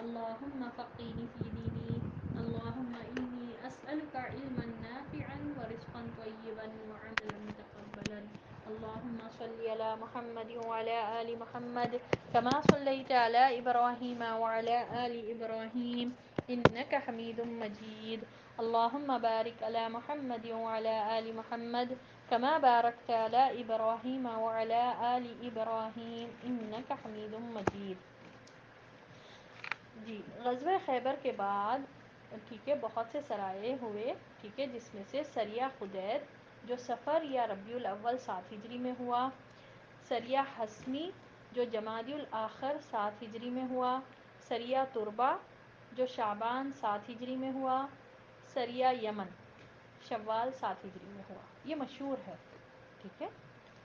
اللهم فقهني في ديني. اللهم إني أسألك علما نافعا ورزقا طيبا وعملا متقبلا. اللهم صل على محمد وعلى آل محمد كما صليت على إبراهيم وعلى آل إبراهيم إنك حميد مجيد. اللهم بارك على محمد وعلى آل محمد كما باركت على إبراهيم وعلى آل إبراهيم إنك حميد مجيد. جی، غزوہ خیبر کے بعد ٹھیک ہے بہت سے سرائے ہوئے، ٹھیک ہے، جس میں سے سریہ خدید جو صفر یا ربیع الاول 7 ہجری میں ہوا، سریہ حسمی جو جمادی الاخر 7 ہجری میں ہوا، سریہ تربہ جو شعبان 7 ہجری میں ہوا، سریہ یمن شوال 7 ہجری میں ہوا. یہ مشہور ہے، ٹھیک ہے.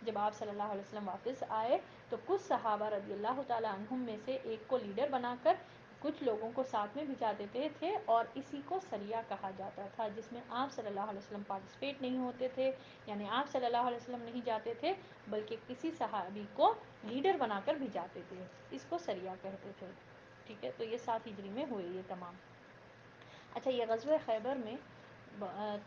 جب آپ صلی اللہ علیہ وسلم واپس آئے تو کچھ صحابہ رضی اللہ تعالیٰ عنہم میں سے ایک کو لیڈر بنا کر کچھ لوگوں کو ساتھ میں بھیجا دیتے تھے، اور اسی کو سریہ کہا جاتا تھا، جس میں آپ صلی اللہ علیہ وسلم پارٹیسپیٹ نہیں ہوتے تھے، یعنی آپ صلی اللہ علیہ وسلم نہیں جاتے تھے بلکہ کسی صحابی کو لیڈر بنا کر بھیجاتے تھے. اس کو سریہ کہتے تھے، ٹھیک ہے. تو یہ 7 ہجری میں ہوئے یہ تمام. اچھا، یہ غزوہ خیبر میں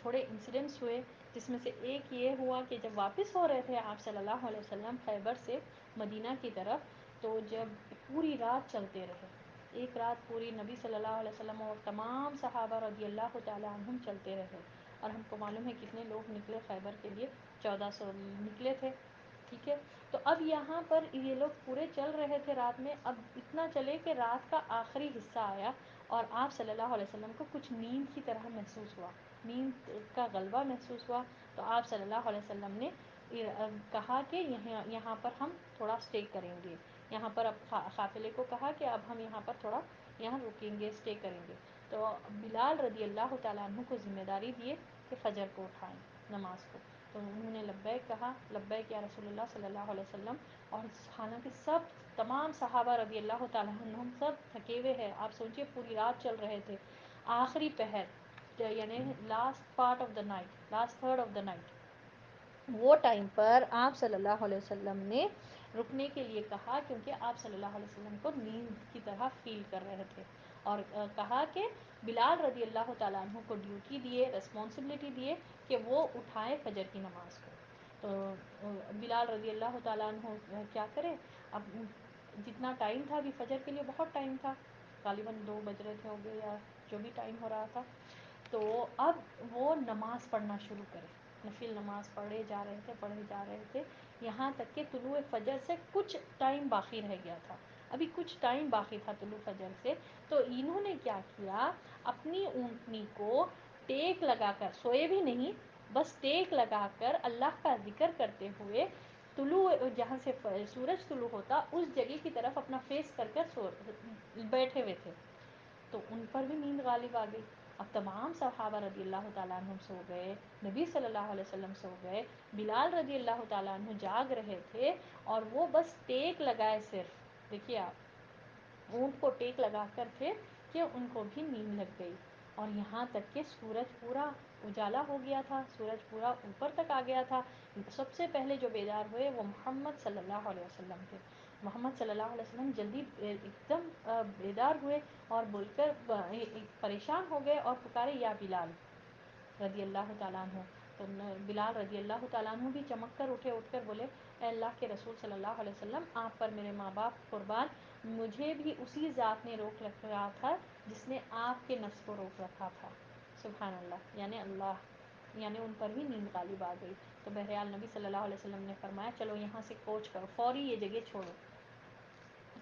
تھوڑے انسیڈنٹس ہوئے، جس میں سے ایک یہ ہوا کہ جب واپس ہو رہے تھے آپ صلی اللہ علیہ وسلم خیبر سے مدینہ کی طرف، تو جب پوری رات چلتے رہے، ایک رات پوری نبی صلی اللہ علیہ وسلم اور تمام صحابہ رضی اللہ تعالیٰ عنہم چلتے رہے. اور ہم کو معلوم ہے کتنے لوگ نکلے خیبر کے لیے، 1400 نکلے تھے، ٹھیک ہے. تو اب یہاں پر یہ لوگ پورے چل رہے تھے رات میں، اب اتنا چلے کہ رات کا آخری حصہ آیا اور آپ صلی اللہ علیہ وسلم کو کچھ نیند کی طرح محسوس ہوا، نیند کا غلبہ محسوس ہوا. تو آپ صلی اللہ علیہ وسلم نے کہا کہ یہاں پر ہم تھوڑا اسٹے کریں گے. یہاں پر اب قافلے کو کہا کہ اب ہم یہاں پر تھوڑا یہاں رکیں گے، اسٹے کریں گے. تو بلال رضی اللہ تعالیٰ عنہ کو ذمہ داری دیے کہ فجر کو اٹھائیں نماز کو. تو انہوں نے لبیک کہا، لبیک یا رسول اللہ صلی اللہ علیہ وسلم. اور حالانکہ سب تمام صحابہ رضی اللہ تعالیٰ عنہم سب تھکے ہوئے ہیں. آپ سوچئے پوری رات چل رہے تھے، آخری پہر یعنی last part of the night, last third of the night, وہ ٹائم پر آپ صلی اللہ علیہ وسلم نے رکنے کے لیے کہا، کیونکہ آپ صلی اللہ علیہ وسلم کو نیند کی طرح فیل کر رہے تھے. اور کہا کہ بلال رضی اللہ تعالیٰ عنہ کو ڈیوٹی دیے، ریسپانسبلٹی دیے کہ وہ اٹھائے فجر کی نماز کو. تو بلال رضی اللہ تعالیٰ عنہ کیا کرے، اب جتنا ٹائم تھا ابھی فجر کے لیے بہت ٹائم تھا، غالباً 2 بج رہے تھے ہو گئے یا جو بھی ٹائم ہو رہا تھا. تو اب وہ نماز پڑھنا شروع کرے، نفل نماز پڑھے جا رہے تھے یہاں تک کہ طلوع فجر سے کچھ ٹائم باقی رہ گیا تھا، ابھی کچھ ٹائم باقی تھا طلوع فجر سے. تو انہوں نے کیا کیا، اپنی اونٹنی کو ٹیک لگا کر، سوئے بھی نہیں، بس ٹیک لگا کر اللہ کا ذکر کرتے ہوئے طلوع جہاں سے سورج طلوع ہوتا اس جگہ کی طرف اپنا فیس کر بیٹھے ہوئے تھے. تو ان پر بھی نیند غالب آ گئی. اب تمام صحابہ رضی اللہ تعالیٰ عنہ سو گئے، نبی صلی اللہ علیہ وسلم سو گئے، بلال رضی اللہ تعالیٰ عنہ جاگ رہے تھے، اور وہ بس ٹیک لگائے صرف، دیکھیے آپ اونٹ کو ٹیک لگا کر تھے کہ ان کو بھی نیند لگ گئی. اور یہاں تک کہ سورج پورا اجالا ہو گیا تھا، سورج پورا اوپر تک آ گیا تھا. سب سے پہلے جو بیدار ہوئے وہ محمد صلی اللہ علیہ وسلم تھے. محمد صلی اللہ علیہ وسلم جلدی ایک دم بیدار ہوئے اور بول کر پریشان ہو گئے اور پکارے یا بلال رضی اللہ تعالیٰ عنہ. تو بلال رضی اللہ تعالیٰ عنہ بھی چمک کر اٹھ کر بولے، اے اللہ کے رسول صلی اللہ علیہ وسلم، آپ پر میرے ماں باپ قربان، مجھے بھی اسی ذات نے روک رکھا تھا جس نے آپ کے نفس کو روک رکھا تھا. سبحان اللہ، یعنی اللہ، یعنی ان پر بھی نیند غالب آ گئی. تو بہرحال نبی صلی اللہ علیہ وسلم نے فرمایا چلو یہاں سے کوچ کرو، فوری یہ جگہ چھوڑو.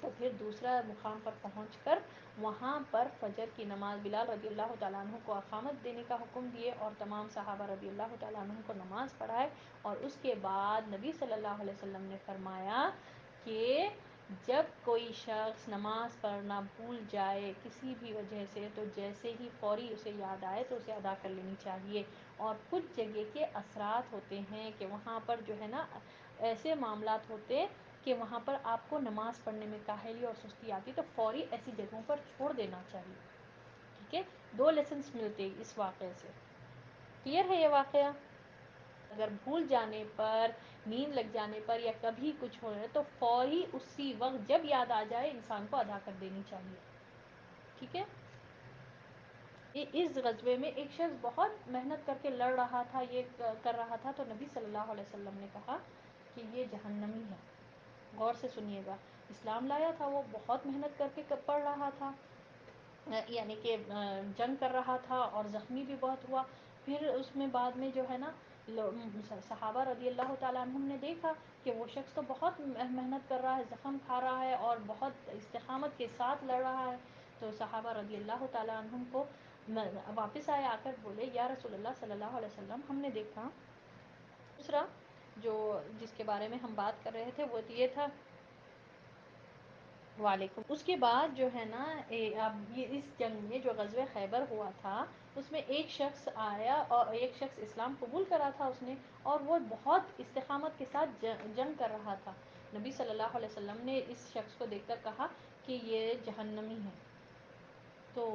تو پھر دوسرا مقام پر پہنچ کر وہاں پر فجر کی نماز بلال رضی اللہ تعالیٰ عنہ کو اقامت دینے کا حکم دیے اور تمام صحابہ رضی اللہ تعالیٰ عنہ کو نماز پڑھائے. اور اس کے بعد نبی صلی اللہ علیہ وسلم نے فرمایا کہ جب کوئی شخص نماز پڑھنا بھول جائے کسی بھی وجہ سے، تو جیسے ہی فوری اسے یاد آئے تو اسے ادا کر لینی چاہیے. اور کچھ جگہ کے اثرات ہوتے ہیں کہ وہاں پر جو ہے نا ایسے معاملات ہوتے کہ وہاں پر آپ کو نماز پڑھنے میں کاہلی اور سستی آتی، تو فوری ایسی جگہوں پر چھوڑ دینا چاہیے. ٹھیک ہے، 2 لیسنس ملتے اس واقعے سے. کلیئر ہے یہ واقعہ؟ اگر بھول جانے پر، نیند لگ جانے پر یا کبھی کچھ ہو رہا ہے تو فوری اسی وقت جب یاد آ جائے انسان کو ادا کر دینی چاہیے. ٹھیک ہے. اس غزوے میں ایک شخص بہت محنت کر کے لڑ رہا تھا، یہ کر رہا تھا، تو نبی صلی اللہ علیہ وسلم نے کہا کہ یہ جہنمی ہے. غور سے سنیے گا، اسلام لایا تھا، وہ بہت محنت کر کے پڑھ رہا تھا، یعنی کہ جنگ کر رہا تھا اور زخمی بھی بہت ہوا. پھر اس میں بعد میں جو ہے نا صحابہ رضی اللہ تعالیٰ عنہم نے دیکھا کہ وہ شخص تو بہت محنت کر رہا ہے، زخم کھا رہا ہے اور بہت استقامت کے ساتھ لڑ رہا ہے. تو صحابہ رضی اللہ تعالیٰ عنہم کو واپس آئے، آ کر بولے یا رسول اللہ صلی اللہ علیہ وسلم، ہم نے دیکھا. دوسرا جو جس کے بارے میں ہم بات کر رہے تھے وہ یہ تھا، وعلیکم، اس کے بعد جو ہے نا اب یہ اس جنگ میں جو غزوہ خیبر ہوا تھا اس میں ایک شخص آیا اور ایک شخص اسلام قبول کرا تھا اس نے، اور وہ بہت استقامت کے ساتھ جنگ کر رہا تھا. نبی صلی اللہ علیہ وسلم نے اس شخص کو دیکھ کر کہا کہ یہ جہنمی ہے. تو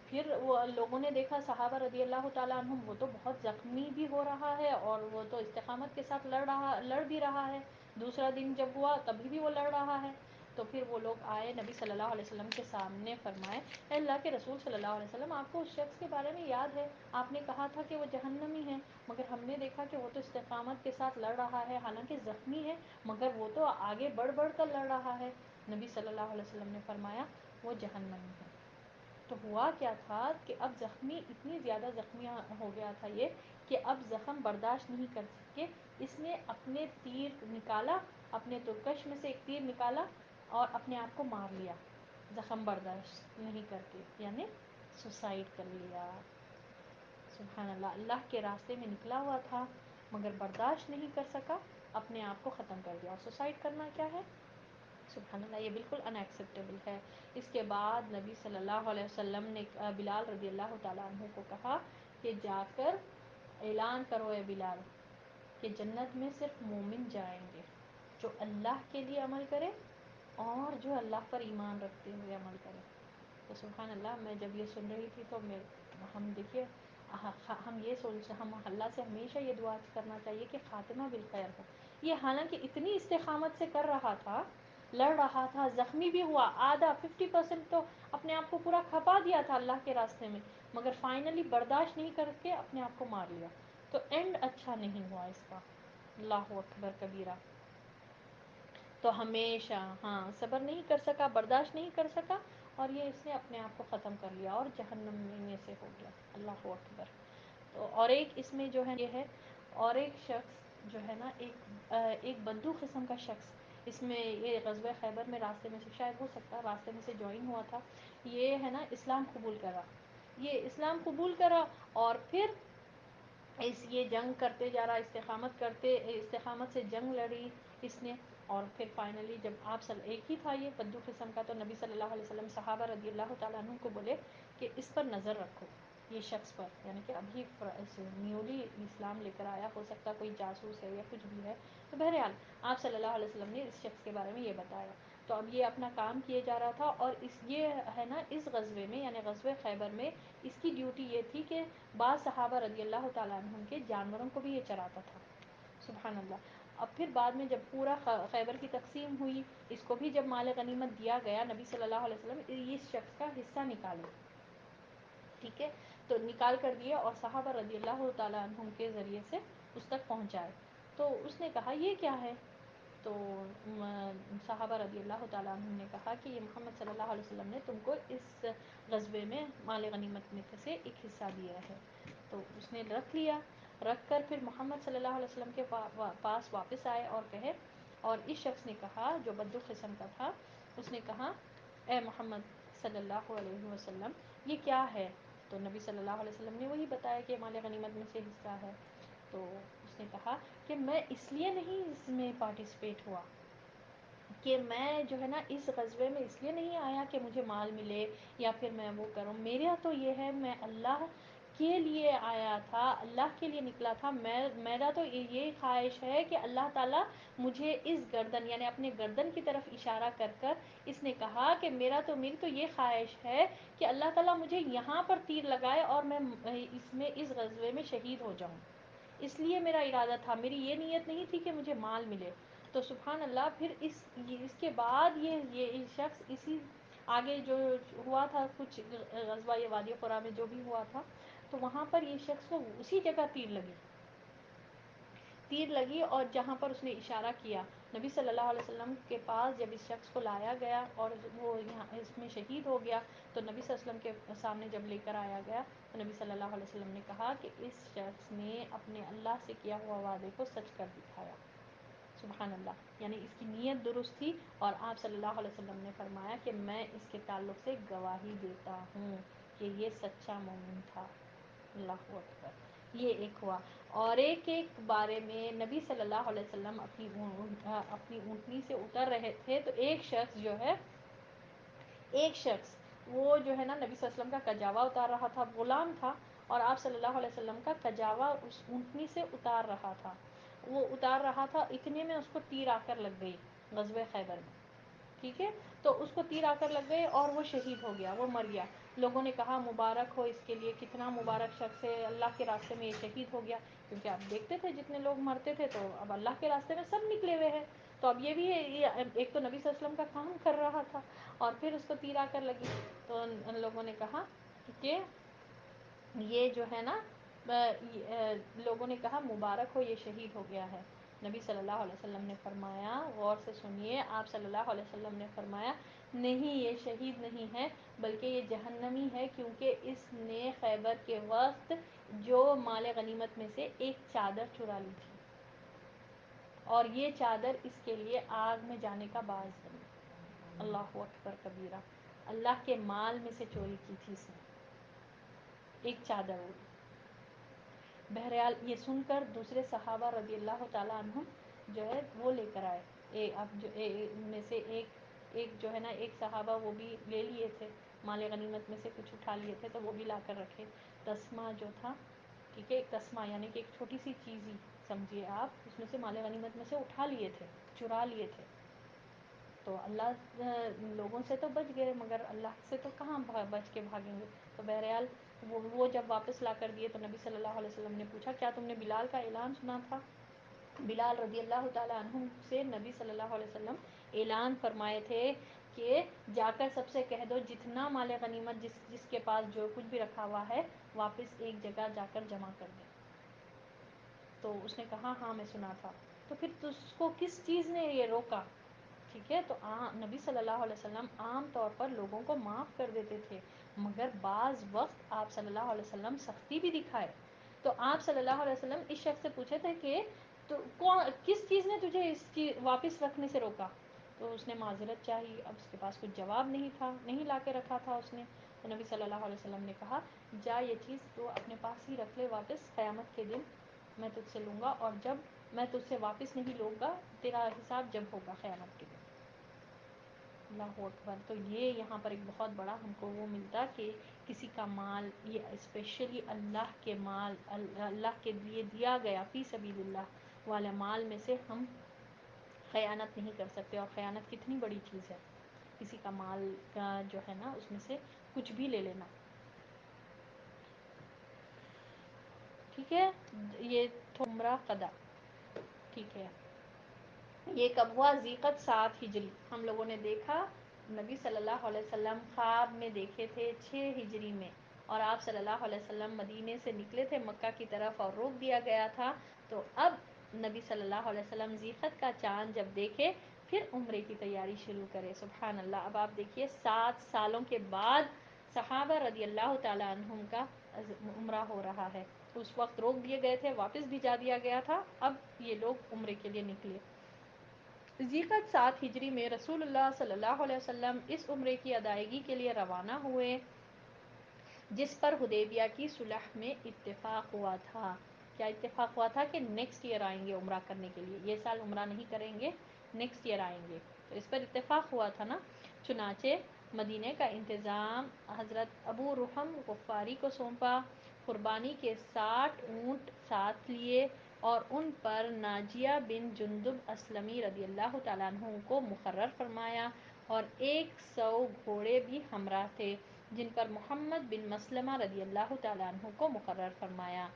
پھر وہ لوگوں نے دیکھا صحابہ رضی اللہ تعالیٰ عنہم، وہ تو بہت زخمی بھی ہو رہا ہے اور وہ تو استقامت کے ساتھ لڑ بھی رہا ہے. دوسرا دن جب ہوا تبھی بھی وہ لڑ رہا ہے. تو پھر وہ لوگ آئے نبی صلی اللہ علیہ وسلم کے سامنے، فرمائے اے اللہ کے رسول صلی اللہ علیہ وسلم، آپ کو اس شخص کے بارے میں یاد ہے، آپ نے کہا تھا کہ وہ جہنمی ہے، مگر ہم نے دیکھا کہ وہ تو استقامت کے ساتھ لڑ رہا ہے، حالانکہ زخمی ہے مگر وہ تو آگے بڑھ بڑھ کر لڑ رہا ہے. نبی صلی اللہ علیہ وسلم نے فرمایا وہ جہنمی ہے. تو ہوا کیا تھا کہ اب زخمی اتنی زیادہ زخمی ہو گیا تھا یہ کہ اب زخم برداشت نہیں کر سکے. اس نے اپنے تیر نکالا، اپنے ترکش میں سے ایک تیر نکالا اور اپنے آپ کو مار لیا، زخم برداشت نہیں کر کے، یعنی سوسائڈ کر لیا. سبحان اللہ، اللہ کے راستے میں نکلا ہوا تھا مگر برداشت نہیں کر سکا، اپنے آپ کو ختم کر دیا. اور سوسائڈ کرنا کیا ہے؟ سبحان اللہ، یہ بالکل ان ایکسیپٹیبل ہے. اس کے بعد نبی صلی اللہ علیہ وسلم نے بلال رضی اللہ تعالیٰ عنہ کو کہا کہ جا کر اعلان کرو اے بلال کہ جنت میں صرف مومن جائیں گے، جو اللہ کے لیے عمل کرے اور جو اللہ پر ایمان رکھتے ہوئے عمل کرے. تو سبحان اللہ، میں جب یہ سن رہی تھی تو ہم دیکھیے، ہم یہ سوچ، ہم اللہ سے ہمیشہ یہ دعا کرنا چاہیے کہ خاتمہ بالخیر ہو. یہ حالانکہ اتنی استقامت سے کر رہا تھا، لڑ رہا تھا، زخمی بھی ہوا، آدھا 50% تو اپنے آپ کو پورا کھپا دیا تھا اللہ کے راستے میں، مگر فائنلی برداشت نہیں کر کے اپنے آپ کو مار لیا. تو اینڈ اچھا نہیں ہوا اس کا. اللہ اکبر کبیرہ. تو ہمیشہ صبر نہیں کر سکا، برداشت نہیں کر سکا، اور یہ اس نے اپنے آپ کو ختم کر لیا اور جہنم میں سے ہو گیا. اللہ اکبر. تو اور ایک اس میں جو ہے یہ ہے، اور ایک شخص جو ہے نا ایک بدو قسم کا شخص اس میں، یہ غزوہ خیبر میں راستے میں سے شاید ہو سکتا ہے راستے میں سے جوائن ہوا تھا، یہ ہے نا اسلام قبول کرا. یہ اسلام قبول کرا اور پھر یہ جنگ کرتے جا رہا، استقامت سے جنگ لڑی اس نے. اور پھر فائنلی جب آپ ایک ہی تھا یہ بدو قسم کا، تو نبی صلی اللہ علیہ وسلم صحابہ رضی اللہ تعالیٰ عنہ کو بولے کہ اس پر نظر رکھو، یہ شخص پر، یعنی کہ ابھی نیولی اسلام لے کر آیا، ہو سکتا کوئی جاسوس ہے یا کچھ بھی ہے. تو بہرحال آپ صلی اللہ علیہ وسلم نے اس شخص کے بارے میں یہ بتایا. تو اب یہ اپنا کام کیے جا رہا تھا، اور یہ ہے نا اس غزوے میں یعنی غزوہ خیبر میں اس کی ڈیوٹی یہ تھی کہ بعض صحابہ رضی اللہ تعالیٰ عنہم کے جانوروں کو بھی یہ چراتا تھا. سبحان اللہ. اب پھر بعد میں جب پورا خیبر کی تقسیم ہوئی، اس کو بھی جب مال غنیمت دیا گیا، نبی صلی اللہ علیہ وسلم اس شخص کا حصہ نکالے. ٹھیک ہے، تو نکال کر دیے اور صحابہ رضی اللہ تعالیٰ عنہم کے ذریعے سے اس تک پہنچائے. تو اس نے کہا یہ کیا ہے؟ تو صحابہ رضی اللہ تعالیٰ عنہ نے کہا کہ یہ محمد صلی اللہ علیہ وسلم نے تم کو اس غزوے میں مال غنیمت میں سے ایک حصہ دیا ہے. تو اس نے رکھ لیا. رکھ کر پھر محمد صلی اللہ علیہ وسلم کے پاس واپس آئے اور کہے، اور اس شخص نے کہا جو بدو قسم کا تھا، اس نے کہا اے محمد صلی اللہ علیہ وسلم یہ کیا ہے؟ تو نبی صلی اللہ علیہ وسلم نے وہی بتایا کہ مال غنیمت میں سے حصہ ہے. تو اس نے کہا کہ میں اس لیے نہیں اس میں پارٹیسپیٹ ہوا، کہ میں جو ہے نا اس غزوے میں اس لیے نہیں آیا کہ مجھے مال ملے یا پھر میں وہ کروں. میرا تو یہ ہے، میں اللہ کے لیے آیا تھا، اللہ کے لیے نکلا تھا. میرا تو یہ خواہش ہے کہ اللہ تعالیٰ مجھے اس گردن یعنی اپنے گردن کی طرف اشارہ کر کر اس نے کہا کہ میری تو یہ خواہش ہے کہ اللہ تعالیٰ مجھے یہاں پر تیر لگائے اور میں اس غزوے میں شہید ہو جاؤں. اس لیے میرا ارادہ تھا، میری یہ نیت نہیں تھی کہ مجھے مال ملے. تو سبحان اللہ، پھر اس کے بعد یہ شخص آگے جو ہوا تھا کچھ غزوہ یہ وادی قرا میں جو بھی ہوا تھا، تو وہاں پر یہ شخص کو اسی جگہ تیر لگی اور جہاں پر اس نے اشارہ کیا نبی صلی اللہ علیہ وسلم کے پاس جب اس شخص کو لایا گیا اور وہ یہاں اس میں شہید ہو گیا، تو نبی صلی اللہ علیہ وسلم کے سامنے جب لے کر آیا گیا تو نبی صلی اللہ علیہ وسلم نے کہا کہ اس شخص نے اپنے اللہ سے کیا ہوا وعدے کو سچ کر دکھایا، سبحان اللہ، یعنی اس کی نیت درست تھی، اور آپ صلی اللہ علیہ وسلم نے فرمایا کہ میں اس کے تعلق سے گواہی دیتا ہوں کہ یہ سچا مومن تھا، اللہ اکبر۔ یہ ایک ہوا، اور ایک بارے میں نبی صلی اللہ علیہ وسلم اپنی اونٹنی سے اتر رہے تھے، تو ایک شخص وہ جو ہے نا نبی صلی اللہ علیہ وسلم کا کجاوا اتار رہا تھا، غلام تھا، اور آپ صلی اللہ علیہ وسلم کا کجاوا اس اونٹنی سے اتار رہا تھا، وہ اتار رہا تھا، اتنے میں اس کو تیر آ کر لگ گئی غزوہ خیبر میں، ٹھیک ہے، تو اس کو تیر آ کر لگ گئے اور وہ شہید ہو گیا، وہ مر گیا۔ لوگوں نے کہا مبارک ہو اس کے لیے، کتنا مبارک شخص ہے، اللہ کے راستے میں یہ شہید ہو گیا، کیونکہ آپ دیکھتے تھے جتنے لوگ مرتے تھے تو اب اللہ کے راستے میں سب نکلے ہوئے ہیں، تو اب یہ بھی ہے، یہ ایک تو نبی صلی اللہ علیہ وسلم کا کام کر رہا تھا اور پھر اس کو تیر آ کر لگی، تو ان لوگوں نے کہا کہ یہ جو ہے نا لوگوں نے کہا مبارک ہو یہ شہید ہو گیا ہے۔ نبی صلی اللہ علیہ وسلم نے فرمایا، غور سے سنیے، آپ صلی اللہ علیہ وسلم نے فرمایا نہیں، یہ شہید نہیں ہے بلکہ یہ جہنمی ہے، کیونکہ اس نے خیبر کے وقت جو مال غنیمت میں سے ایک چادر چرا لی تھی، اور یہ چادر اس کے لیے آگ میں جانے کا باعث بنی، اللہ اکبر کبیرہ، اللہ کے مال میں سے چوری کی تھی اس نے، ایک چادر اڑی۔ بہرحال یہ سن کر دوسرے صحابہ رضی اللہ تعالیٰ عنہم جو ہے وہ لے کر آئے، اب جو ان میں سے ایک جو ہے نا ایک صحابہ وہ بھی لے لیے تھے، مال غنیمت میں سے کچھ اٹھا لیے تھے تو وہ بھی لا کر رکھے، تسمہ جو تھا، ٹھیک ہے، ایک تسمہ یعنی کہ ایک چھوٹی سی چیز ہی سمجھیے آپ، اس میں سے مال غنیمت میں سے اٹھا لیے تھے، چرا لیے تھے، تو اللہ لوگوں سے تو بچ گئے مگر اللہ سے تو کہاں بچ کے بھاگیں گے، تو بہرحال وہ جب واپس لا کر دیے تو نبی صلی اللہ علیہ وسلم نے پوچھا کیا تم نے بلال کا اعلان سنا تھا؟ بلال رضی اللہ تعالیٰ عنہ سے نبی صلی اللہ علیہ وسلم اعلان فرمائے تھے کہ جا کر سب سے کہہ دو جتنا مال غنیمت جس کے پاس جو کچھ بھی رکھا ہوا ہے واپس ایک جگہ جا کر جمع کر دے، تو اس نے کہا ہاں میں سنا تھا، تو پھر اس کو کس چیز نے یہ روکا؟ ٹھیک ہے، تو نبی صلی اللہ علیہ وسلم عام طور پر لوگوں کو معاف کر دیتے تھے، مگر بعض وقت آپ صلی اللہ علیہ وسلم سختی بھی دکھائے، تو آپ صلی اللہ علیہ وسلم اس شخص سے پوچھے تھے کہ تو کس چیز نے تجھے اس چیز واپس رکھنے سے روکا؟ تو اس نے معذرت چاہی، اب اس کے پاس کچھ جواب نہیں تھا، نہیں لا کے رکھا تھا اس نے، تو نبی صلی اللہ علیہ وسلم نے کہا جا یہ چیز تو اپنے پاس ہی رکھ لے، واپس قیامت کے دن میں تجھ سے لوں گا، اور جب میں تجھ سے واپس نہیں لوں گا تیرا حساب جب ہوگا قیامت کے دن، اللہ اکبر۔ تو یہ یہاں پر ایک بہت بڑا ہم کو وہ ملتا کہ کسی کا مال، یہ اسپیشلی اللہ کے مال، اللہ کے لیے دیا گیا فی سبیل اللہ والا مال میں سے ہم خیانت نہیں کر سکتے، اور خیانت کتنی بڑی چیز ہے، کسی کا مال کا جو ہے نا اس میں سے کچھ بھی لے لینا، ٹھیک ہے، یہ عمرہ قضا، ٹھیک ہے، یہ کب ہوا؟ ذیقت 7 ہجری، ہم لوگوں نے دیکھا نبی صلی اللہ علیہ وسلم خواب میں دیکھے تھے 6 ہجری میں، اور آپ صلی اللہ علیہ وسلم مدینے سے نکلے تھے مکہ کی طرف اور روک دیا گیا تھا، تو اب نبی صلی اللہ علیہ وسلم ذیقت کا چاند جب دیکھے پھر عمرے کی تیاری شروع کرے، سبحان اللہ۔ اب آپ دیکھیے 7 سالوں کے بعد صحابہ رضی اللہ تعالیٰ عنہم کا عمرہ ہو رہا ہے، اس وقت روک دیے گئے تھے، واپس بھیجا دیا گیا تھا، اب یہ لوگ عمرے کے لیے نکلے۔ ذیقت 7 ہجری میں رسول اللہ صلی اللہ علیہ وسلم اس عمرے کی ادائیگی کے لیے روانہ ہوئے، جس پر حدیبیہ کی صلح میں اتفاق ہوا تھا۔ کیا اتفاق ہوا تھا؟ کہ نیکسٹ ایئر آئیں گے عمرہ کرنے کے لیے، یہ سال عمرہ نہیں کریں گے، نیکسٹ ایئر آئیں گے، تو اس پر اتفاق ہوا تھا نا۔ چنانچہ مدینہ کا انتظام حضرت ابو رحم غفاری کو سونپا، قربانی کے 60 اونٹ ساتھ لیے، اور ان پر ناجیہ بن جندب اسلمی رضی اللہ تعالیٰ عنہ کو مقرر فرمایا، اور 100 گھوڑے بھی ہمراہ تھے جن پر محمد بن مسلمہ رضی اللہ تعالیٰ عنہ کو مقرر فرمایا۔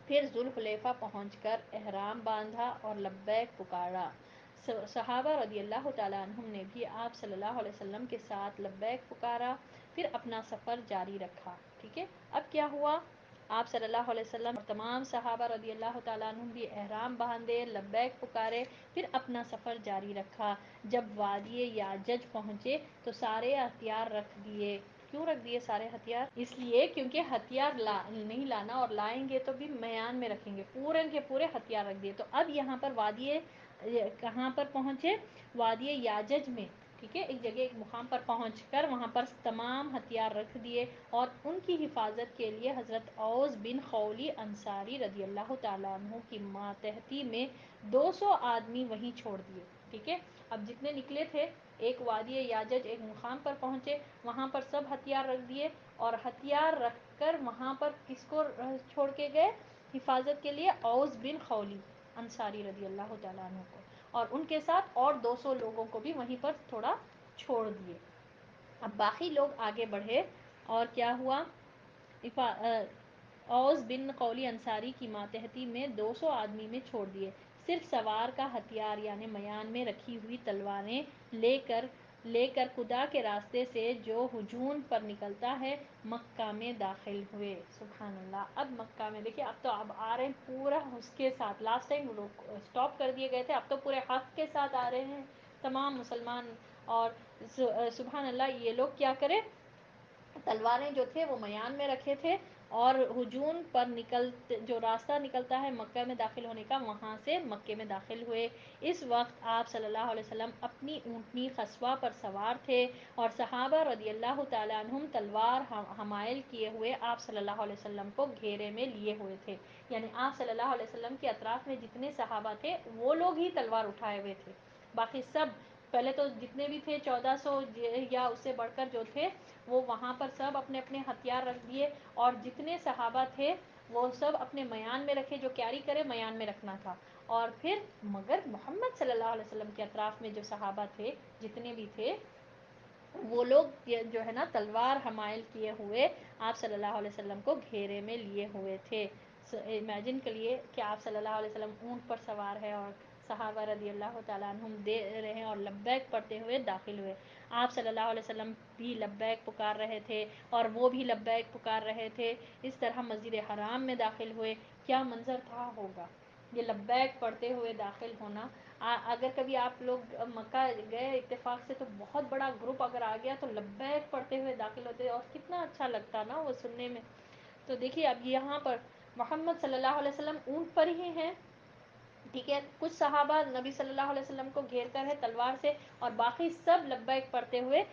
پھر ذوالحلیفہ پہنچ کر احرام باندھا اور لبیک پکارا، صحابہ رضی اللہ تعالیٰ عنہم نے بھی آپ صلی اللہ علیہ وسلم کے ساتھ لبیک پکارا، پھر اپنا سفر جاری رکھا. ٹھیک ہے، اب کیا ہوا، آپ صلی اللہ علیہ وسلم اور تمام صحابہ رضی اللہ تعالیٰ عنہم بھی احرام باندھے، لبیک پکارے، پھر اپنا سفر جاری رکھا. جب وادی یاجج پہنچے تو سارے ہتھیار رکھ دیے. کیوں رکھ دیے سارے ہتھیار؟ اس لیے کیونکہ ہتھیار نہیں لانا، اور لائیں گے تو بھی میان میں رکھیں گے. پورے کے پورے ہتھیار رکھ دیے. تو اب یہاں پر وادی کہاں پر پہنچے؟ وادی یاجج میں. ٹھیک ہے، ایک جگہ ایک مقام پر پہنچ کر وہاں پر تمام ہتھیار رکھ دیے، اور ان کی حفاظت کے لیے حضرت اوس بن خولی انصاری رضی اللہ تعالیٰ عنہ کی ماتحتی میں 200 آدمی وہیں چھوڑ دیے. ٹھیک ہے، اب جتنے نکلے تھے، ایک وادی یاجج ایک مقام پر پہنچے، وہاں پر سب ہتھیار رکھ دیے، اور ہتھیار رکھ کر وہاں پر کس کو چھوڑ کے گئے حفاظت کے لیے؟ اوس بن خولی انصاری رضی اللہ تعالیٰ عنہ کو، اور ان کے ساتھ اور 200 لوگوں کو بھی وہیں پر تھوڑا چھوڑ دیے. اب باقی لوگ آگے بڑھے، اور کیا ہوا، اوس بن خولی انصاری کی ماتحتی میں 200 آدمی میں چھوڑ دیے. صرف سوار کا ہتھیار یعنی میان میں رکھی ہوئی تلواریں لے کر خدا کے راستے سے جو ہجوم پر نکلتا ہے مکہ میں داخل ہوئے. سبحان اللہ. اب مکہ میں دیکھیں، اب تو آ رہے ہیں پورا اس کے ساتھ. لاسٹ ٹائم اسٹاپ کر دیے گئے تھے، اب تو پورے حق کے ساتھ آ رہے ہیں تمام مسلمان. اور سبحان اللہ، یہ لوگ کیا کرے، تلواریں جو تھے وہ میان میں رکھے تھے، اور ہجوم پر جو راستہ نکلتا ہے مکہ میں داخل ہونے کا، وہاں سے مکے میں داخل ہوئے. اس وقت آپ صلی اللہ علیہ وسلم اپنی اونٹنی قصوہ پر سوار تھے، اور صحابہ رضی اللہ تعالیٰ عنہم تلوار حمائل کیے ہوئے آپ صلی اللہ علیہ وسلم کو گھیرے میں لیے ہوئے تھے. یعنی آپ صلی اللہ علیہ وسلم کے اطراف میں جتنے صحابہ تھے وہ لوگ ہی تلوار اٹھائے ہوئے تھے. باقی سب پہلے تو جتنے بھی تھے 1400 یا اس سے بڑھ کر جو تھے، وہ وہاں پر سب اپنے اپنے ہتھیار رکھ دیے، اور جتنے صحابہ تھے وہ سب اپنے میان میں رکھے، جو کیری کرے میان میں رکھنا تھا. اور پھر مگر محمد صلی اللہ علیہ وسلم کے اطراف میں جو صحابہ تھے جتنے بھی تھے، وہ لوگ جو ہے نا تلوار حمائل کیے ہوئے آپ صلی اللہ علیہ وسلم کو گھیرے میں لیے ہوئے تھے. امیجن کریے کہ آپ صلی اللہ علیہ وسلم اونٹ پر سوار ہے، اور صحابہ رضی اللہ تعالیٰ عنہم دے رہے ہیں، اور لبیک پڑھتے ہوئے داخل ہوئے. آپ صلی اللہ علیہ وسلم بھی لبیک پکار رہے تھے، اور وہ بھی لبیک پکار رہے تھے. اس طرح مسجد حرام میں داخل ہوئے. کیا منظر تھا ہوگا یہ لبیک پڑھتے ہوئے داخل ہونا. اگر کبھی آپ لوگ مکہ گئے اتفاق سے، تو بہت بڑا گروپ اگر آ گیا تو لبیک پڑھتے ہوئے داخل ہوتے، اور کتنا اچھا لگتا نا وہ سننے میں. تو دیکھیے اب یہاں پر محمد صلی اللہ علیہ وسلم اونٹ پر ہی ہیں. ٹھیک ہے، کچھ صحابہ نبی صلی اللہ علیہ وسلم کو گھیر کر ہے تلوار سے، اور باقی سب لبیک پڑھتے ہوئے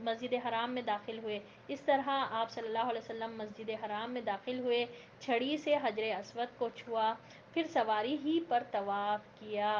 مسجد حرام میں داخل ہوئے. اس طرح آپ صلی اللہ علیہ وسلم مسجد حرام میں داخل ہوئے، چھڑی سے حجر اسود کو چھوا، پھر سواری ہی پر طواف کیا.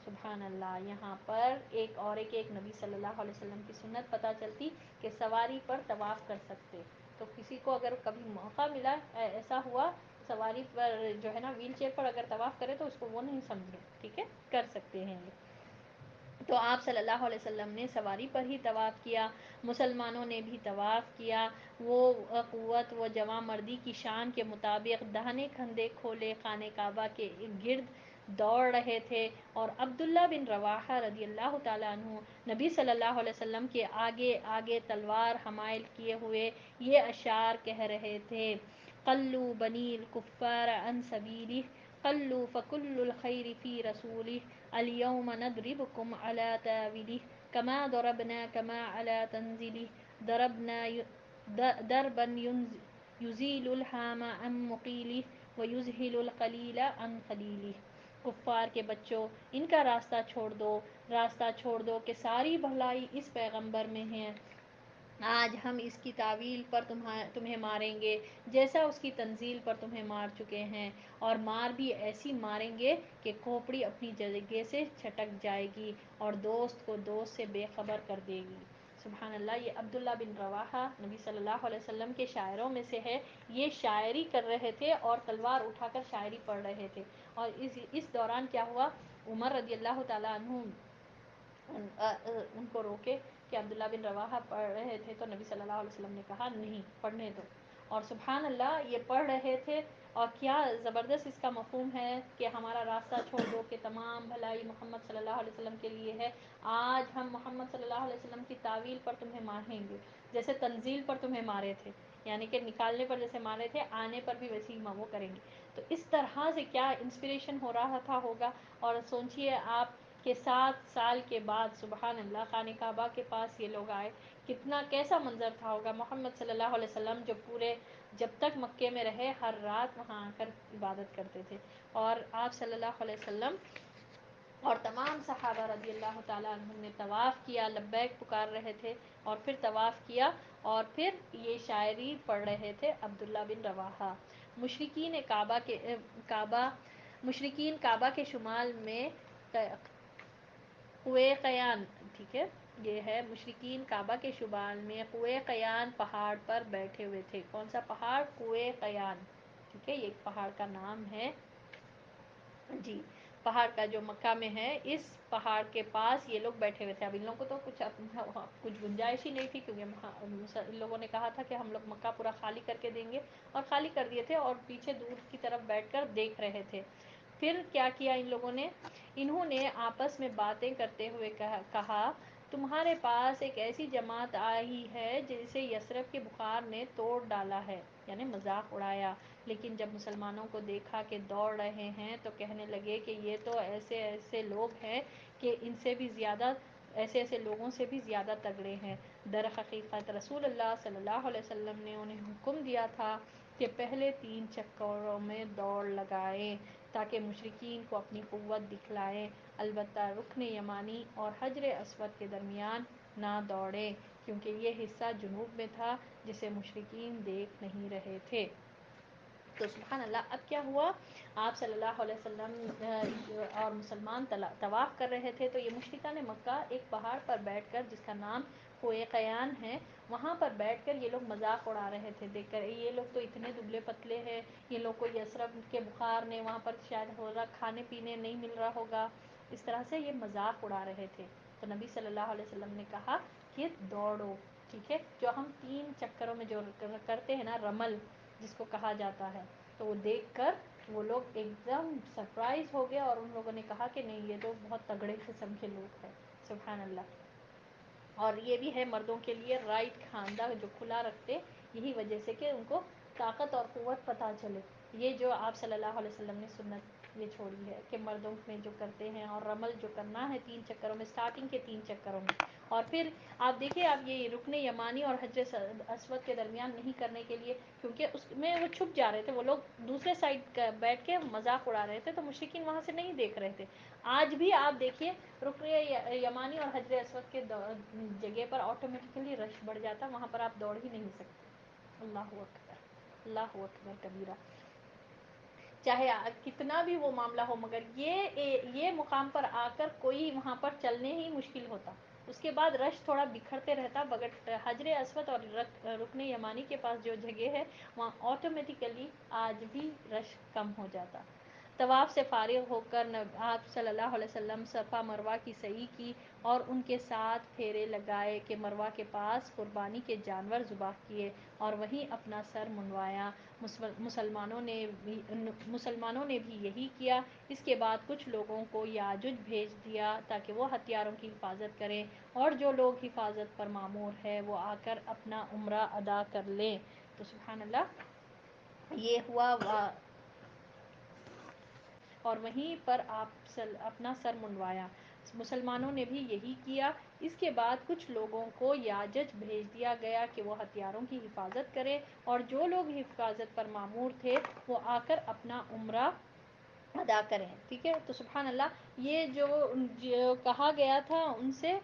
سبحان اللہ. یہاں پر ایک نبی صلی اللہ علیہ وسلم کی سنت پتہ چلتی کہ سواری پر طواف کر سکتے. تو کسی کو اگر کبھی موقع ملا، ایسا ہوا سواری پر جو ہے نا ویل چیئر پر اگر طواف کرے تو اس کو وہ نہیں سمجھے. ٹھیک ہے، کر سکتے ہیں یہ. تو آپ صلی اللہ علیہ وسلم نے سواری پر ہی طواف کیا. مسلمانوں نے بھی طواف کیا. وہ قوت و جوانمردی کی شان کے مطابق دہنے کھندے کھولے خانہ کعبہ کے گرد دوڑ رہے تھے، اور عبداللہ بن رواحہ رضی اللہ تعالیٰ عنہ نبی صلی اللہ علیہ وسلم کے آگے آگے تلوار حمائل کیے ہوئے یہ اشعار کہہ رہے تھے: قلوا بنی الکفار عن سبیلہ، قلوا فکل الخیر فی رسولہ، اليوم ندربکم علی تاولہ، کما ضربناکم علی تنزلہ، دربا یزیل الحام عن مقیلہ ویذہل القلیل عن خلیلہ. کفار کے بچوں، ان کا راستہ چھوڑ دو کہ ساری بھلائی اس پیغمبر میں ہے. آج ہم اس کی تعویل پر تمہیں ماریں گے جیسا اس کی تنزیل پر تمہیں مار چکے ہیں، اور مار بھی ایسی ماریں گے کہ کھوپڑی اپنی جگہ سے چھٹک جائے گی، اور دوست کو دوست سے بے خبر کر دے گی. سبحان اللہ. یہ عبداللہ بن رواحہ نبی صلی اللہ علیہ وسلم کے شاعروں میں سے ہے. یہ شاعری کر رہے تھے اور تلوار اٹھا کر شاعری پڑھ رہے تھے. اور اس دوران کیا ہوا، عمر رضی اللہ تعالیٰ عنہ ان کو روکے کہ عبداللہ بن رواحہ پڑھ رہے تھے، تو نبی صلی اللہ علیہ وسلم نے کہا نہیں، پڑھنے دو. اور سبحان اللہ، یہ پڑھ رہے تھے اور کیا زبردست اس کا مفہوم ہے کہ ہمارا راستہ چھوڑ دو کہ تمام بھلائی محمد صلی اللہ علیہ وسلم کے لیے ہے. آج ہم محمد صلی اللہ علیہ وسلم کی تعویل پر تمہیں ماریں گے جیسے تنزیل پر تمہیں مارے تھے، یعنی کہ نکالنے پر جیسے مارے تھے، آنے پر بھی ویسے ہی وہ کریں گے. تو اس طرح سے کیا انسپریشن ہو رہا تھا ہوگا. اور سوچئے آپ کہ 7 سال کے بعد سبحان اللہ خانہ کعبہ کے پاس یہ لوگ آئے، کتنا کیسا منظر تھا ہوگا. محمد صلی اللہ علیہ وسلم جو پورے جب تک مکے میں رہے ہر رات وہاں آ کر عبادت کرتے تھے، اور آپ صلی اللہ علیہ وسلم اور تمام صحابہ رضی اللہ تعالیٰ عنہم نے طواف کیا، لبیک پکار رہے تھے، اور پھر طواف کیا، اور پھر یہ شاعری پڑھ رہے تھے عبداللہ بن رواحہ. مشرکین کعبہ کے شمال میں کوہ قیان، ٹھیک ہے، یہ ہے مشرکین کعبہ کے شمال میں کوہ قیان پہاڑ پر بیٹھے ہوئے تھے. کون سا پہاڑ؟ کوہ قیان، ٹھیک ہے، یہ ایک پہاڑ کا نام ہے. جی، پہاڑ کا جو مکہ میں ہے، اس پہاڑ کے پاس یہ لوگ بیٹھے ہوئے تھے. اب ان لوگوں کو تو کچھ گنجائش ہی نہیں تھی، کیونکہ ان لوگوں نے کہا تھا کہ ہم لوگ مکہ پورا خالی کر کے دیں گے، اور خالی کر دیے تھے، اور پیچھے دور کی طرف بیٹھ کر دیکھ رہے تھے. پھر کیا کیا ان لوگوں نے؟ انہوں نے آپس میں باتیں کرتے ہوئے کہا تمہارے پاس ایک ایسی جماعت آئی ہے جسے یثرب کے بخار نے توڑ ڈالا ہے، یعنی مذاق اڑایا. لیکن جب مسلمانوں کو دیکھا کہ دوڑ رہے ہیں تو کہنے لگے کہ یہ تو ایسے ایسے لوگ ہیں کہ ان سے بھی زیادہ، ایسے ایسے لوگوں سے بھی زیادہ تگڑے ہیں. در حقیقت رسول اللہ صلی اللہ علیہ وسلم نے انہیں حکم دیا تھا کہ پہلے 3 چکروں میں دوڑ لگائیں تاکہ مشرکین کو اپنی قوت دکھلائیں، البتہ رکن یمانی اور حجر اسود کے درمیان نہ دوڑیں، کیونکہ یہ حصہ جنوب میں تھا جسے مشرکین دیکھ نہیں رہے تھے. تو سبحان اللہ، اب کیا ہوا؟ آپ صلی اللہ علیہ وسلم اور مسلمان طواف کر رہے تھے، تو یہ مشرکان مکہ ایک پہاڑ پر بیٹھ کر، جس کا نام کوہ قیان ہے، وہاں پر بیٹھ کر یہ لوگ مذاق اڑا رہے تھے، دیکھ کر یہ لوگ تو اتنے دبلے پتلے ہیں، یہ لوگ کو یثرب کے بخار نے وہاں پر شاید ہو رہا، کھانے پینے نہیں مل رہا ہوگا، اس طرح سے یہ مذاق اڑا رہے تھے. تو نبی صلی اللہ علیہ وسلم نے کہا کہ دوڑو، ٹھیک ہے، جو ہم 3 چکروں میں جو کرتے ہیں نا، رمل جس کو کہا جاتا ہے، تو وہ دیکھ کر وہ لوگ ایک دم سرپرائز ہو گیا، اور ان لوگوں نے کہا کہ نہیں، یہ تو بہت تگڑے قسم کے لوگ ہیں. سبحان اللہ. اور یہ بھی ہے مردوں کے لیے رائٹ کھاندہ جو کھلا رکھتے، یہی وجہ سے کہ ان کو طاقت اور قوت پتہ چلے. یہ جو آپ صلی اللہ علیہ وسلم نے سنت یہ چھوڑی ہے کہ مردوں میں جو کرتے ہیں، اور رمل جو کرنا ہے 3 چکروں میں، سٹارٹنگ کے 3 چکروں میں. اور پھر آپ دیکھیے، آپ یہ رکن یمانی اور حجر اسود کے درمیان نہیں کرنے کے لیے، کیونکہ اس میں وہ چھپ جا رہے تھے، وہ لوگ دوسرے سائڈ بیٹھ کے مذاق اڑا رہے تھے، تو مشرکین وہاں سے نہیں دیکھ رہے تھے. آج بھی آپ دیکھیے رکن یمانی اور حجر اسود کے جگہ پر آٹومیٹکلی رش بڑھ جاتا، وہاں پر آپ دوڑ ہی نہیں سکتے. اللہ اکبر، اللہ اکبر کبیرہ. چاہے کتنا بھی وہ معاملہ ہو، مگر یہ مقام پر آ کر کوئی وہاں پر چلنے ہی مشکل ہوتا. اس کے بعد رش تھوڑا بکھرتے رہتا، مگر حجر اسود اور رکن یمانی کے پاس جو جگہ ہے، وہاں آٹومیٹیکلی آج بھی رش کم ہو جاتا. طواف سے فارغ ہو کر آپ صلی اللہ علیہ وسلم صفا مروہ کی سعی کی، اور ان کے ساتھ پھیرے لگائے کہ مروہ کے پاس قربانی کے جانور ذبح کیے، اور وہیں اپنا سر منڈوایا. مسلمانوں نے بھی یہی کیا. اس کے بعد کچھ لوگوں کو یاجوج بھیج دیا تاکہ وہ ہتھیاروں کی حفاظت کریں، اور جو لوگ حفاظت پر مامور ہے وہ آ کر اپنا عمرہ ادا کر لیں. تو سبحان اللہ، یہ ہوا اور وہیں پر آپ اپنا سر منڈوایا. مسلمانوں نے بھی یہی کیا. اس کے بعد کچھ لوگوں کو یاجج بھیج دیا گیا کہ وہ ہتھیاروں کی حفاظت کرے، اور جو لوگ حفاظت پر مامور تھے وہ آ کر اپنا عمرہ ادا کریں. ٹھیک ہے، تو سبحان اللہ، یہ جو کہا گیا تھا ان سے،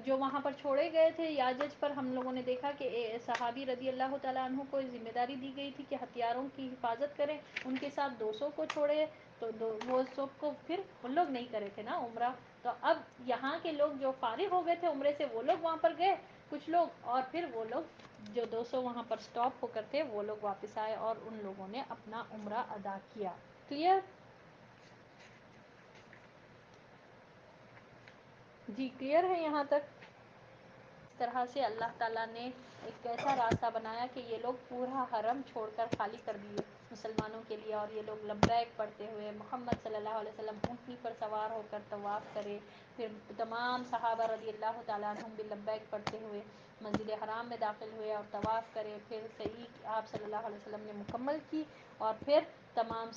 جو وہاں پر چھوڑے گئے تھے یاجج پر، ہم لوگوں نے دیکھا کہ صحابی رضی اللہ تعالیٰ عنہ کو ذمہ داری دی گئی تھی کہ ہتھیاروں کی حفاظت کریں. ان کے ساتھ 200 کو چھوڑے، تو وہ سب کو پھر ان لوگ نہیں کرے تھے نا عمرہ. تو اب یہاں کے لوگ جو فارغ ہو گئے تھے عمرے سے، وہ لوگ وہاں پر گئے کچھ لوگ، اور پھر وہ لوگ جو 200 وہاں پر سٹاپ ہو کر تھے، وہ لوگ واپس آئے، اور ان لوگوں نے اپنا عمرہ ادا کیا. کلیئر؟ جی کلیئر ہے یہاں تک؟ اس طرح سے اللہ تعالیٰ نے ایک ایسا راستہ بنایا کہ یہ لوگ پورا حرم چھوڑ کر خالی کر دیے. مسلمانوں کے لیے، اور یہ لوگ لبیک پڑھتے ہوئے محمد صلی اللہ علیہ وسلم اونٹنی پر سوار ہو کر طواف کرے. پھر تمام صحابہ رضی اللہ تعالیٰ عنہم بھی لبیک پڑھتے ہوئے مسجد حرام میں داخل ہوئے اور طواف کرے. پھر صحیح آپ صلی اللہ علیہ وسلم نے مکمل کی، اور پھر تمام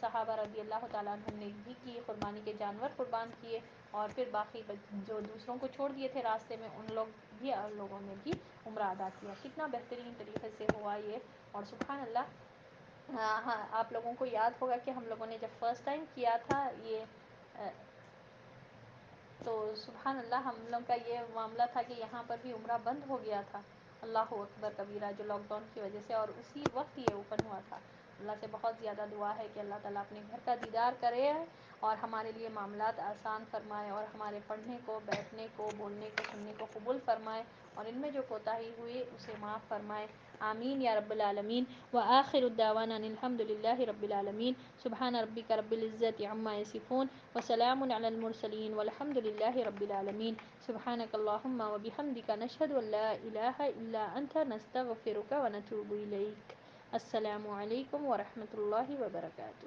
صحابہ رضی اللہ تعالیٰ عنہم نے بھی کی، قربانی کے جانور قربان کیے، اور پھر باقی جو دوسروں کو چھوڑ دیے تھے راستے میں ان لوگوں نے بھی عمرہ ادا کیا. کتنا بہترین طریقے سے ہوا یہ. اور سبحان اللہ، ہاں آپ لوگوں کو یاد ہوگا کہ ہم لوگوں نے جب فرسٹ ٹائم کیا تھا یہ، تو سبحان اللہ ہم لوگ کا یہ معاملہ تھا کہ یہاں پر بھی عمرہ بند ہو گیا تھا. اللہ اکبر کبیرہ، جو لاک ڈاؤن کی وجہ سے، اور اسی وقت یہ اوپن ہوا تھا. اللہ سے بہت زیادہ دعا ہے کہ اللہ تعالیٰ اپنے گھر کا دیدار کرے اور ہمارے لیے معاملات آسان فرمائے، اور ہمارے پڑھنے کو، بیٹھنے کو، بولنے کو، سننے کو قبول فرمائے، اور ان میں جو کوتاہی ہوئی اسے معاف فرمائے. آمین یا رب العالمین. وآخر الدعوانا ان الحمد للہ رب العالمین. سبحان ربک رب العزت عما یصفون وسلام علی المرسلین والحمد للہ رب العالمین. سبحانک اللہم وبحمدک نشہد ان لا الہ الا انت نستغفرک ونتوب الیک. السلام علیکم ورحمۃ اللہ وبرکاتہ.